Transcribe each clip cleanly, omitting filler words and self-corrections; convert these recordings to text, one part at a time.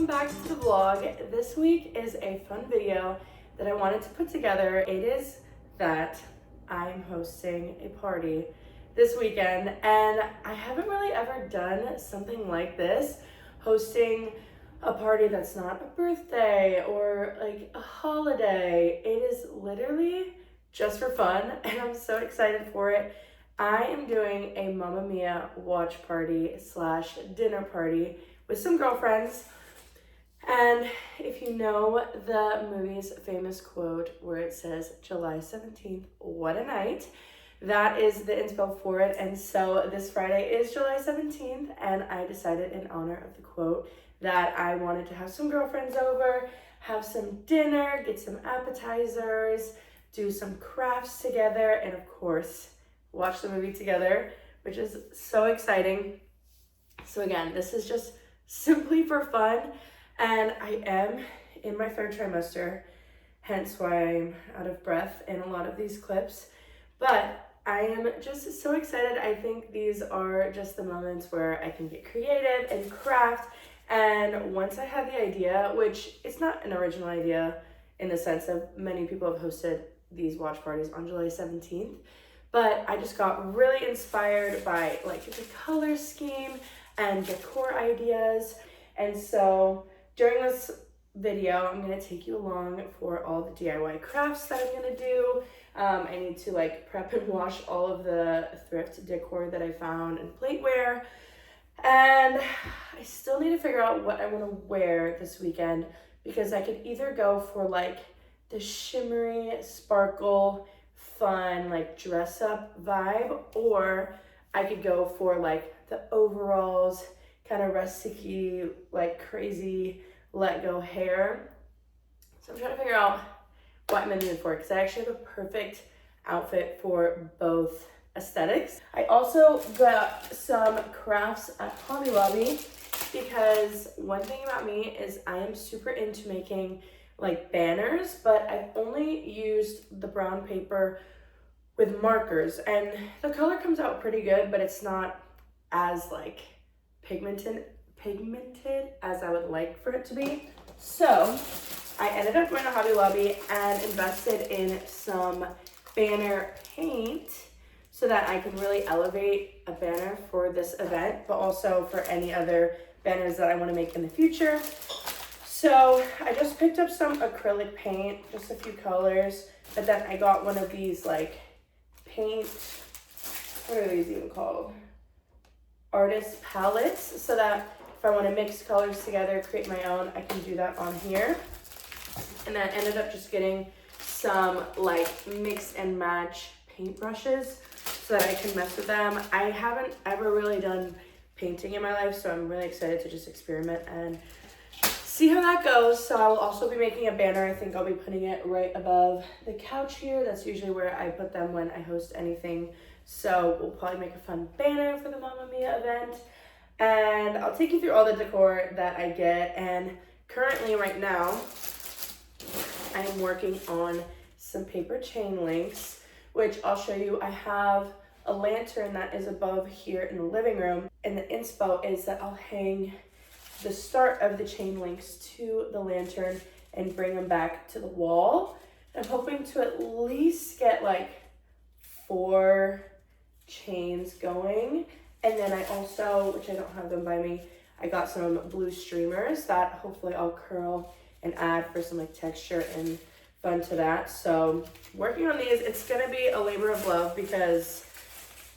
back to the vlog. This week is a fun video that I wanted to put together. It is that I'm hosting a party this weekend, and I haven't really ever done something like this, hosting a party that's not a birthday or like a holiday. It is literally just for fun, and I'm so excited for it. I am doing a Mamma Mia watch party slash dinner party with some girlfriends. And if you know the movie's famous quote where it says July 17th, what a night, that is the inspo for it. And so this Friday is July 17th, and I decided in honor of the quote that I wanted to have some girlfriends over, have some dinner, get some appetizers, do some crafts together, and of course, watch the movie together, which is so exciting. So again, this is just simply for fun, and I am in my third trimester, hence why I'm out of breath in a lot of these clips. But I am just so excited. I think these are just the moments where I can get creative and craft. And once I had the idea, which it's not an original idea in the sense of many people have hosted these watch parties on July 17th, but I just got really inspired by like the color scheme and decor ideas. And so during this video, I'm gonna take you along for all the DIY crafts that I'm gonna do. I need to like prep and wash all of the thrift decor that I found and plateware. And I still need to figure out what I wanna wear this weekend, because I could either go for like the shimmery, sparkle, fun, like dress up vibe, or I could go for like the overalls, kind of rustic-y, like crazy let go hair. So I'm trying to figure out what I'm in the mood for, because I actually have a perfect outfit for both aesthetics. I also got some crafts at Hobby Lobby, because one thing about me is I am super into making like banners, but I've only used the brown paper with markers, and the color comes out pretty good, but it's not as like pigmented as I would like for it to be. So I ended up going to Hobby Lobby and invested in some banner paint so that I can really elevate a banner for this event, but also for any other banners that I want to make in the future. So I just picked up some acrylic paint, just a few colors, but then I got one of these like paint, what are these even called? Artist palettes, so that if I want to mix colors together, create my own, I can do that on here. And then I ended up just getting some like mix and match paintbrushes so that I can mess with them. I haven't ever really done painting in my life, so I'm really excited to just experiment and see how that goes. So I will also be making a banner. I think I'll be putting it right above the couch here. That's usually where I put them when I host anything. So we'll probably make a fun banner for the Mamma Mia event. And I'll take you through all the decor that I get. And currently right now, I am working on some paper chain links, which I'll show you. I have a lantern that is above here in the living room. And the inspo is that I'll hang the start of the chain links to the lantern and bring them back to the wall. I'm hoping to at least get like 4 chains going. And then I also, which I don't have them by me, I got some blue streamers that hopefully I'll curl and add for some like texture and fun to that. So working on these, it's gonna be a labor of love because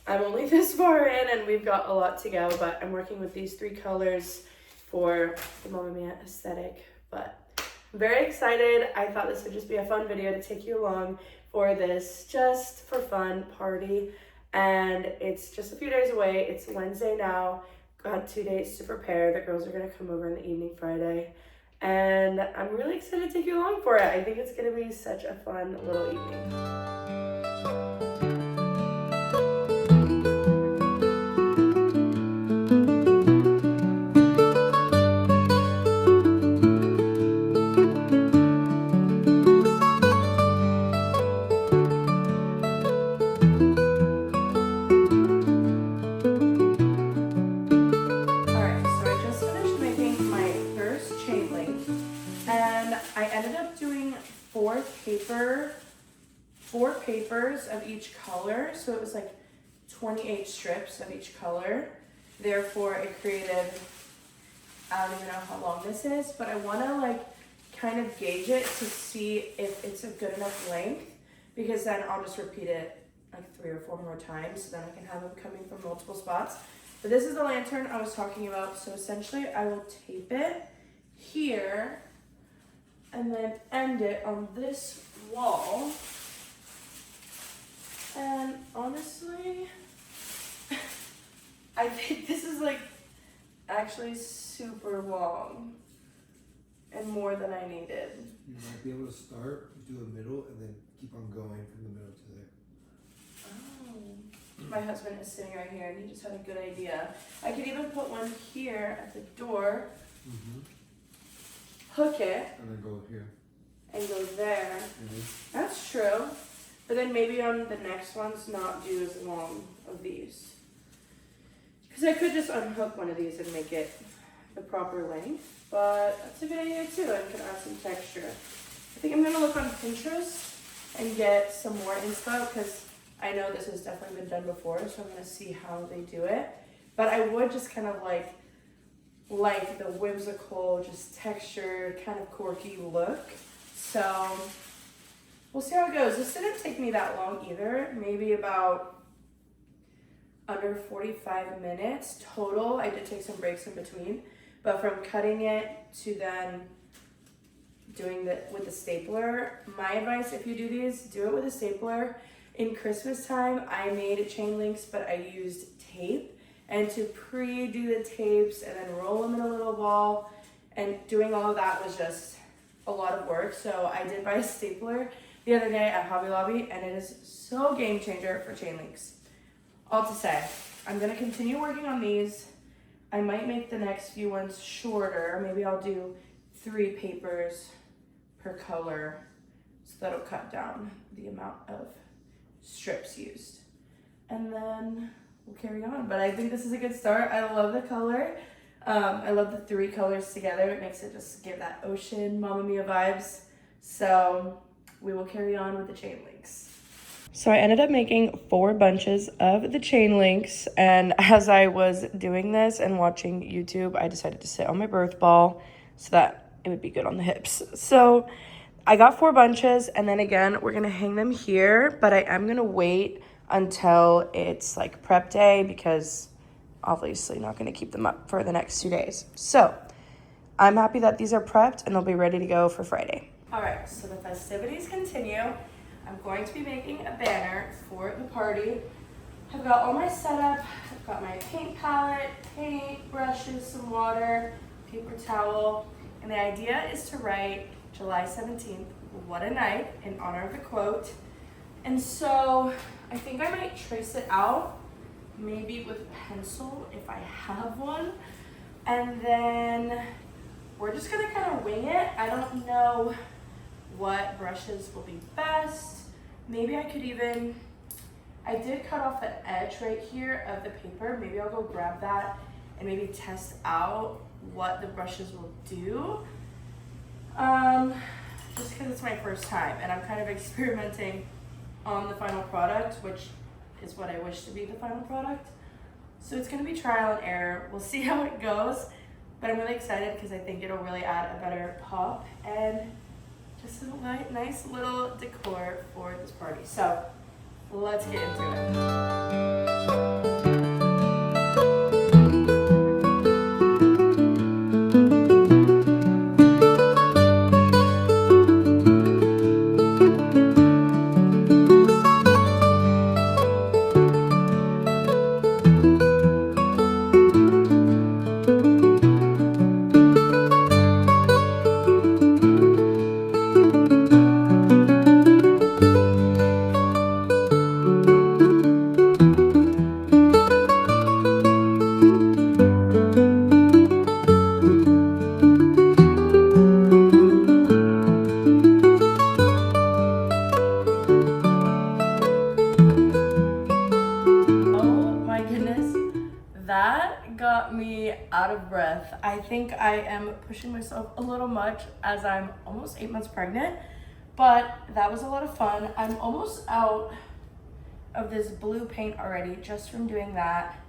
I'm only this far in and we've got a lot to go, but I'm working with these 3 colors for the Mamma Mia aesthetic. But I'm very excited. I thought this would just be a fun video to take you along for this just for fun party. And it's just a few days away. It's Wednesday now. Got 2 days to prepare. The girls are gonna come over in the evening Friday. And I'm really excited to take you along for it. I think it's gonna be such a fun little evening. Chain And I ended up doing four papers of each color. So it was like 28 strips of each color. Therefore, it created, I don't even know how long this is, but I want to like kind of gauge it to see if it's a good enough length, because then I'll just repeat it like 3 or 4 more times, so then I can have them coming from multiple spots. But this is the lantern I was talking about. So essentially I will tape it here and then end it on this wall. And honestly, I think this is like actually super long and more than I needed. You might be able to start, do a middle, and then keep on going from the middle to there. Oh. My husband is sitting right here and he just had a good idea. I could even put one here at the door, hook it, and then go here. And go there. That's true. But then maybe on the next ones not do as long of these. Because I could just unhook one of these and make it the proper length. But that's a good idea too. I can add some texture. I think I'm going to look on Pinterest and get some more inspo, because I know this has definitely been done before. So I'm going to see how they do it. But I would just kind of like the whimsical, just textured, kind of quirky look. So we'll see how it goes. This didn't take me that long either. Maybe about under 45 minutes total. I did take some breaks in between. But from cutting it to then doing it with the stapler, my advice, if you do these, do it with a stapler. In Christmas time, I made chain links, but I used tape. And to pre-do the tapes and then roll them in a little ball, and doing all of that was just a lot of work. So I did buy a stapler the other day at Hobby Lobby, and it is so game changer for chain links. All to say, I'm gonna continue working on these. I might make the next few ones shorter. Maybe I'll do 3 papers per color, so that'll cut down the amount of strips used. And then we'll carry on. But I think this is a good start. I love the color. I love the 3 colors together. It makes it just give that ocean Mamma Mia vibes. So we will carry on with the chain links. So I ended up making 4 bunches of the chain links, and as I was doing this and watching YouTube, I decided to sit on my birth ball so that it would be good on the hips. So I got 4 bunches, and then again, we're gonna hang them here, but I am gonna wait until it's like prep day, because obviously not gonna keep them up for the next 2 days. So I'm happy that these are prepped and they'll be ready to go for Friday. All right, so the festivities continue. I'm going to be making a banner for the party. I've got all my setup. I've got my paint palette, paint, brushes, some water, paper towel. And the idea is to write July 17th, what a night, in honor of the quote. And so I think I might trace it out, maybe with a pencil if I have one. And then we're just gonna kind of wing it. I don't know what brushes will be best. Maybe I could even, I did cut off the edge right here of the paper. Maybe I'll go grab that and maybe test out what the brushes will do. Just because it's my first time and I'm kind of experimenting on the final product, which is what I wish to be the final product. So it's gonna be trial and error. We'll see how it goes, but I'm really excited because I think it'll really add a better pop and just a nice little decor for this party. So let's get into it. out of breath. I think I am pushing myself a little much as I'm almost 8 months pregnant, but that was a lot of fun. I'm almost out of this blue paint already just from doing that.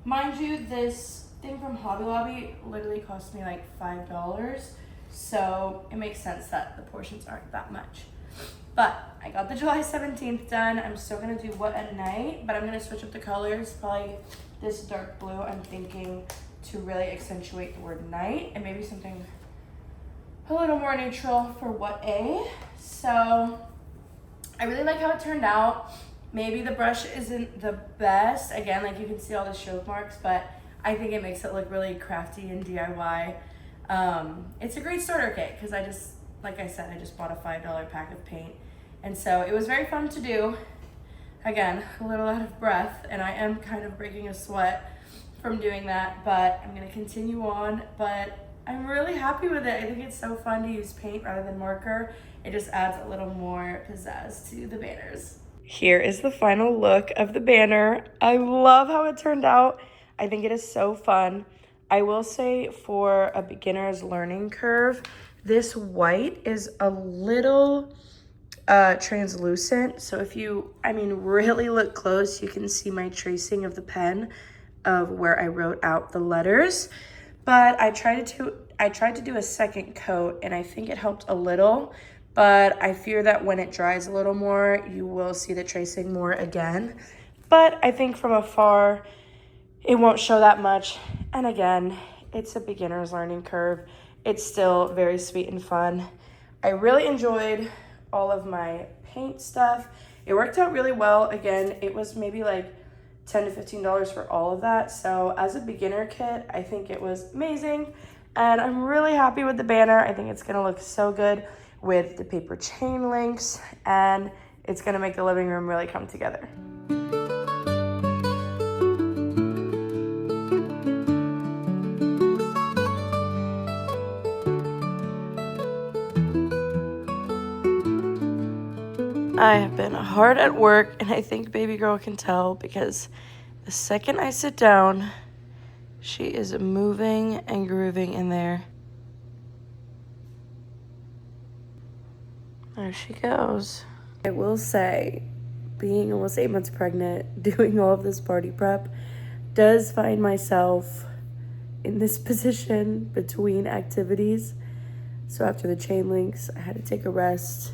Mind you, this thing from Hobby Lobby literally cost me like $5, so it makes sense that the portions aren't that much. But I got the July 17th done. I'm still gonna do What a Night, but I'm gonna switch up the colors. Probably this dark blue, I'm thinking, to really accentuate the word night, and maybe something a little more neutral for What A. So I really like how it turned out. Maybe the brush isn't the best. Again, like you can see all the stroke marks, but I think it makes it look really crafty and DIY. It's a great starter kit because like I said, I just bought a $5 pack of paint. And so it was very fun to do. Again, a little out of breath, and I am kind of breaking a sweat from doing that, but I'm gonna continue on. But I'm really happy with it. I think it's so fun to use paint rather than marker. It just adds a little more pizzazz to the banners. Here is the final look of the banner. I love how it turned out. I think it is so fun. I will say for a beginner's learning curve, this white is a little translucent. So if you, really look close, you can see my tracing of the pen of where I wrote out the letters. But I tried to do a second coat, and I think it helped a little. But I fear that when it dries a little more, you will see the tracing more again. But I think from afar, it won't show that much. And again, it's a beginner's learning curve. It's still very sweet and fun. I really enjoyed all of my paint stuff. It worked out really well. Again, it was maybe like $10 to $15 for all of that. So as a beginner kit, I think it was amazing. And I'm really happy with the banner. I think it's gonna look so good with the paper chain links, and it's gonna make the living room really come together. I have been hard at work, and I think baby girl can tell because the second I sit down, she is moving and grooving in there. There she goes. I will say, being almost 8 months pregnant, doing all of this party prep, does find myself in this position between activities. So after the chain links, I had to take a rest.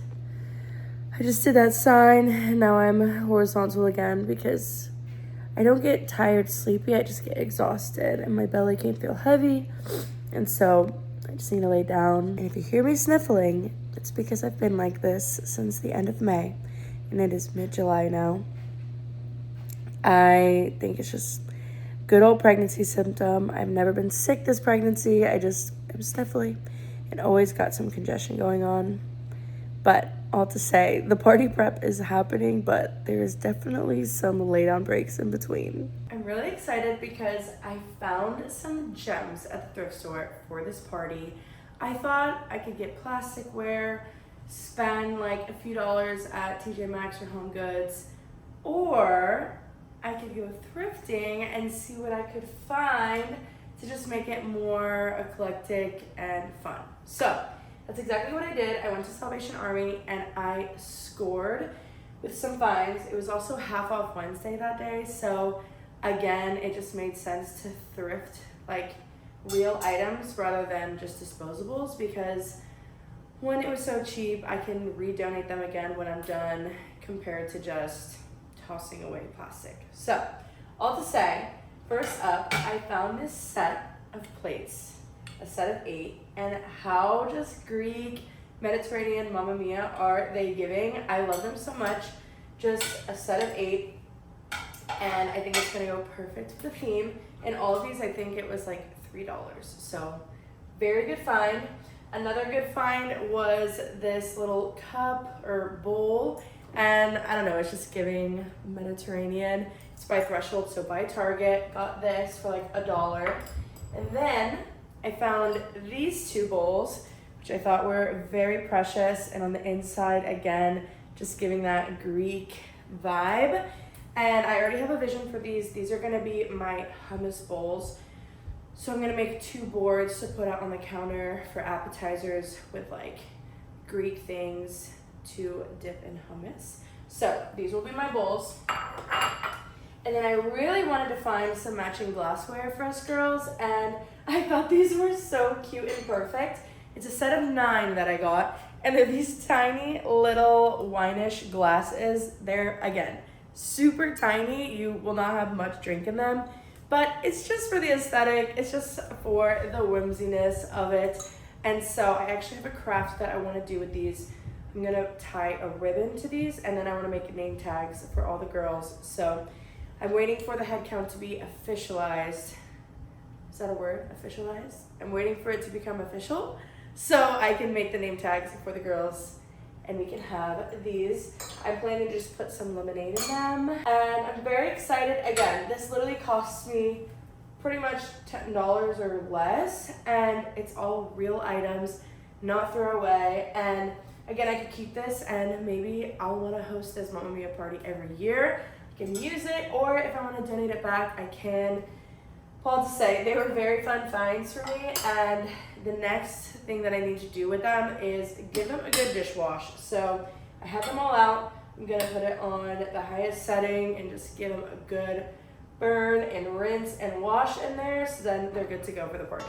I just did that sign, and now I'm horizontal again because I don't get tired, sleepy, I just get exhausted, and my belly can feel heavy, and so I just need to lay down. And if you hear me sniffling, it's because I've been like this since the end of May, and it is mid-July now. I think it's just good old pregnancy symptom. I've never been sick this pregnancy. I just am sniffly and always got some congestion going on. But all to say, the party prep is happening, but there is definitely some lay down breaks in between. I'm really excited because I found some gems at the thrift store for this party. I thought I could get plasticware, spend like a few dollars at TJ Maxx or Home Goods, or I could go thrifting and see what I could find to just make it more eclectic and fun. So that's exactly what I did. I went to Salvation Army and I scored with some finds. It was also half off Wednesday that day, so again, it just made sense to thrift like real items rather than just disposables, because when it was so cheap, I can redonate them again when I'm done compared to just tossing away plastic. So, all to say, first up, I found this set of plates, a set of 8, and how just Greek, Mediterranean, Mamma Mia are they giving? I love them so much. Just a set of 8, and I think it's gonna go perfect with the theme. And all of these, I think it was like $3, so very good find. Another good find was this little cup or bowl, and I don't know, it's just giving Mediterranean. It's by Threshold, so by Target. Got this for like $1. And then I found these 2 bowls, which I thought were very precious, and on the inside, again, just giving that Greek vibe. And I already have a vision for these. These are gonna be my hummus bowls. So I'm gonna make 2 boards to put out on the counter for appetizers with like Greek things to dip in hummus. So these will be my bowls. And then I really wanted to find some matching glassware for us girls, and I thought these were so cute and perfect. It's a set of 9 that I got, and they're these tiny little wine-ish glasses. They're, again, super tiny. You will not have much drink in them, but it's just for the aesthetic. It's just for the whimsiness of it. And so I actually have a craft that I want to do with these. I'm gonna tie a ribbon to these, and then I want to make name tags for all the girls. So I'm waiting for the head count to be officialized. Is that a word? Officialized? I'm waiting for it to become official so I can make the name tags for the girls and we can have these. I'm planning to just put some lemonade in them. And I'm very excited. Again, this literally costs me pretty much $10 or less, and it's all real items, not throwaway. And again, I could keep this and maybe I'll want to host this Mamma Mia party every year. I can use it, or if I want to donate it back, I can. Well, to say, they were very fun finds for me, and the next thing that I need to do with them is give them a good dishwash. So I have them all out. I'm gonna put it on the highest setting and just give them a good burn and rinse and wash in there, so then they're good to go for the party.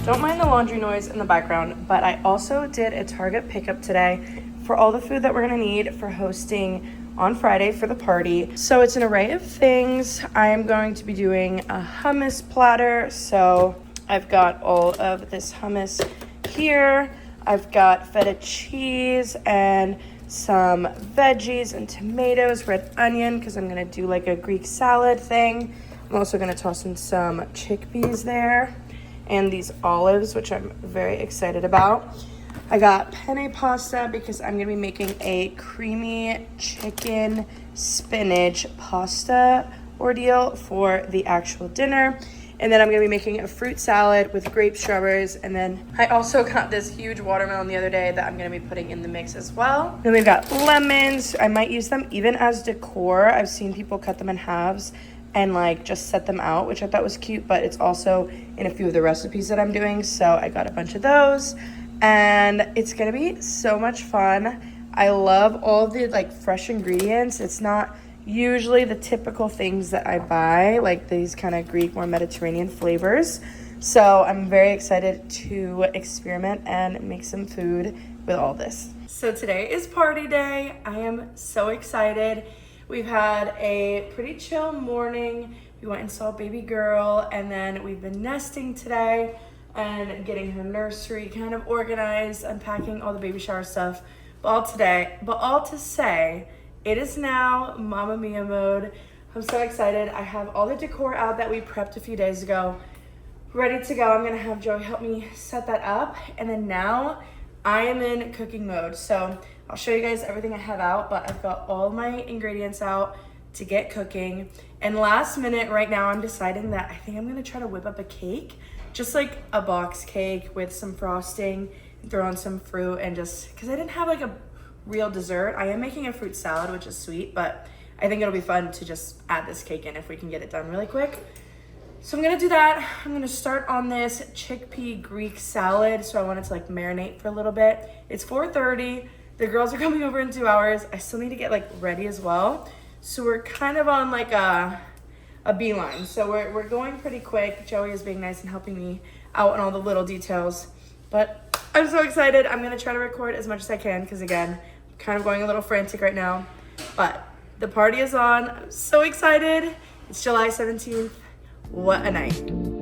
Don't mind the laundry noise in the background, but I also did a Target pickup today for all the food that we're gonna need for hosting on Friday for the party. So it's an array of things. I am going to be doing a hummus platter. So I've got all of this hummus here. I've got feta cheese and some veggies and tomatoes, red onion, because I'm gonna do like a Greek salad thing. I'm also gonna toss in some chickpeas there, and these olives, which I'm very excited about. I got penne pasta because I'm gonna be making a creamy chicken spinach pasta ordeal for the actual dinner. And then I'm gonna be making a fruit salad with grape strawberries. And then I also got this huge watermelon the other day that I'm gonna be putting in the mix as well. Then we've got lemons. I might use them even as decor. I've seen people cut them in halves and like just set them out, which I thought was cute, but it's also in a few of the recipes that I'm doing. So I got a bunch of those, and it's gonna be so much fun. I love all the like fresh ingredients. It's not usually the typical things that I buy, like these kind of Greek, more Mediterranean flavors. So I'm very excited to experiment and make some food with all this. So today is party day. I am so excited. We've had a pretty chill morning. We went and saw baby girl, and then we've been nesting today and getting her nursery kind of organized, unpacking all the baby shower stuff. But all to say, it is now Mamma Mia mode. I'm so excited. I have all the decor out that we prepped a few days ago, ready to go. I'm gonna have Joey help me set that up, and then now I am in cooking mode. So I'll show you guys everything I have out, but I've got all my ingredients out to get cooking. And last minute right now, I'm deciding that I think I'm gonna try to whip up a cake, just like a box cake with some frosting, and throw on some fruit, and just, cause I didn't have like a real dessert. I am making a fruit salad, which is sweet, but I think it'll be fun to just add this cake in if we can get it done really quick. So I'm gonna do that. I'm gonna start on this chickpea Greek salad. So I want it to like marinate for a little bit. It's 4:30. The girls are coming over in 2 hours. I still need to get like ready as well. So we're kind of on like a beeline. So we're going pretty quick. Joey is being nice and helping me out on all the little details. But I'm so excited. I'm gonna try to record as much as I can because again, I'm kind of going a little frantic right now. But the party is on. I'm so excited. It's July 17th. What a night.